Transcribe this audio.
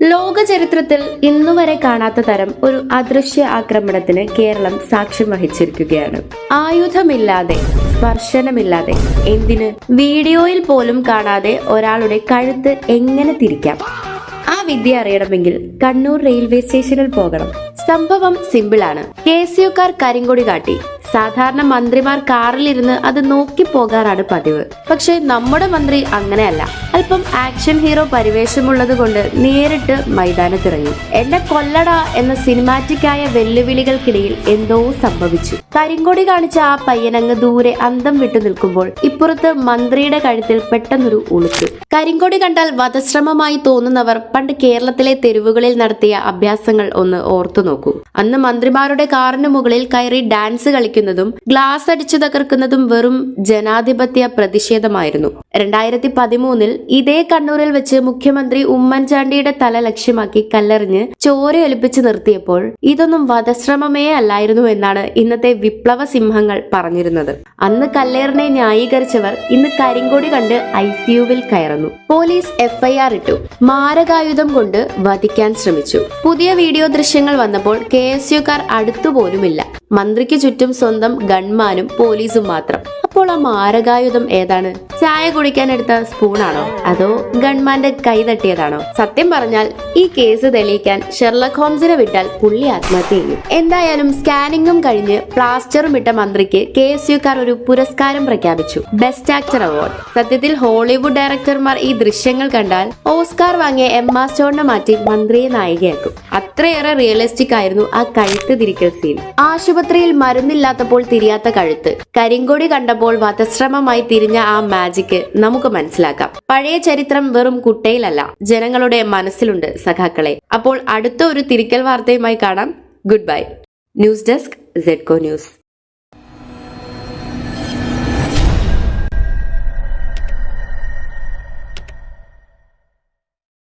ലോക ചരിത്രത്തിൽ ഇന്നുവരെ കാണാത്ത തരം ഒരു അദൃശ്യ ആക്രമണത്തിന് കേരളം സാക്ഷ്യം വഹിച്ചിരിക്കുകയാണ്. ആയുധമില്ലാതെ, സ്പർശനമില്ലാതെ, എന്തിന് വീഡിയോയിൽ പോലും കാണാതെ ഒരാളുടെ കഴുത്ത് എങ്ങനെ തിരിക്കാം? ആ വിദ്യ അറിയണമെങ്കിൽ കണ്ണൂർ റെയിൽവേ സ്റ്റേഷനിൽ പോകണം. സംഭവം സിമ്പിളാണ്. KSUക്കാർ കരിങ്കൊടി കാട്ടി. സാധാരണ മന്ത്രിമാർ കാറിലിരുന്ന് അത് നോക്കി പോകാറാണ് പതിവ്. പക്ഷെ നമ്മുടെ മന്ത്രി അങ്ങനെയല്ല. അല്പം ആക്ഷൻ ഹീറോ പരിവേഷമുള്ളത് കൊണ്ട് നേരിട്ട് മൈതാനത്തിറങ്ങി. എന്നെ കൊല്ലടാ എന്ന സിനിമാറ്റിക്കായ വെല്ലുവിളികൾക്കിടയിൽ എന്തോ സംഭവിച്ചു. കരിങ്കൊടി കാണിച്ച ആ പയ്യനങ്ങ് ദൂരെ അന്തം വിട്ടു നിൽക്കുമ്പോൾ ഇപ്പുറത്ത് മന്ത്രിയുടെ കഴുത്തിൽ പെട്ടെന്നൊരു ഉളുക്ക്. കരിങ്കൊടി കണ്ടാൽ വധശ്രമമായി തോന്നുന്നവർ പണ്ട് കേരളത്തിലെ തെരുവുകളിൽ നടത്തിയ അഭ്യാസങ്ങൾ ഒന്ന് ഓർത്തു നോക്കൂ. അന്ന് മന്ത്രിമാരുടെ കാറിന് മുകളിൽ കയറി ഡാൻസ് കളിക്കുന്നതും ഗ്ലാസ് അടിച്ചു തകർക്കുന്നതും വെറും ജനാധിപത്യ പ്രതിഷേധമായിരുന്നു. 2013 ഇതേ കണ്ണൂരിൽ വെച്ച് മുഖ്യമന്ത്രി ഉമ്മൻചാണ്ടിയുടെ തല ലക്ഷ്യമാക്കി കല്ലെറിഞ്ഞ് ചോരയൊലിപ്പിച്ച് നിർത്തിയപ്പോൾ ഇതൊന്നും വധശ്രമമേ അല്ലായിരുന്നു എന്നാണ് ഇന്നത്തെ വിപ്ലവ സിംഹങ്ങൾ പറഞ്ഞിരുന്നത്. അന്ന് കല്ലേറിനെ ന്യായീകരിച്ചവർ ഇന്ന് കരിങ്കൊടി കണ്ട് ICUവിൽ കയറുന്നു. പോലീസ് FIR ഇട്ടു. മാരകായുധം കൊണ്ട് വധിക്കാൻ ശ്രമിച്ചു. പുതിയ വീഡിയോ ദൃശ്യങ്ങൾ വന്നപ്പോൾ KSUക്കാർ അടുത്തുപോലുമില്ല. മന്ത്രിക്ക് ചുറ്റും സ്വന്തം ഗൺമാനും പോലീസും മാത്രം. അപ്പോൾ ആ മാരകായുധം ഏതാണ്? ചായ കുടിക്കാൻ എടുത്ത സ്പൂണാണോ? അതോ ഗൺമാന്റെ കൈ തട്ടിയതാണോ? സത്യം പറഞ്ഞാൽ ഈ കേസ് തെളിയിക്കാൻ ഷെർലക് ഹോംസിനെ വിട്ടാൽ പുള്ളി ആത്മഹത്യ ചെയ്യും. എന്തായാലും സ്കാനിങ്ങും കഴിഞ്ഞ് പ്ലാസ്റ്ററും ഇട്ട മന്ത്രിക്ക് KSUക്കാർ ഒരു പുരസ്കാരം പ്രഖ്യാപിച്ചു. Best actor award. സത്യത്തിൽ ഹോളിവുഡ് ഡയറക്ടർമാർ ഈ ദൃശ്യങ്ങൾ കണ്ടാൽ ഓസ്കാർ വാങ്ങിയ എമ്മ സ്റ്റോണിനെ മാറ്റി മന്ത്രിയെ നായികയാക്കും. അത്രയേറെ റിയലിസ്റ്റിക് ആയിരുന്നു ആ കഴുത്ത് തിരിക്കൽ സീൻ. ആശുപത്രിയിൽ മരുന്നില്ലാത്തപ്പോൾ തിരിയാത്ത കഴുത്ത്, കരിങ്കൊടി കണ്ടപ്പോൾ വധശ്രമമായി തിരിഞ്ഞ ആ മാജിക് നമുക്ക് മനസ്സിലാക്കാം. പഴയ ചരിത്രം വെറും കുട്ടയിലല്ല, ജനങ്ങളുടെ മനസ്സിലുണ്ട് സഖാക്കളെ. അപ്പോൾ അടുത്ത ഒരു തിരിക്കൽ വാർത്തയുമായി കാണാം. Good bye. News desk ZEDCO news.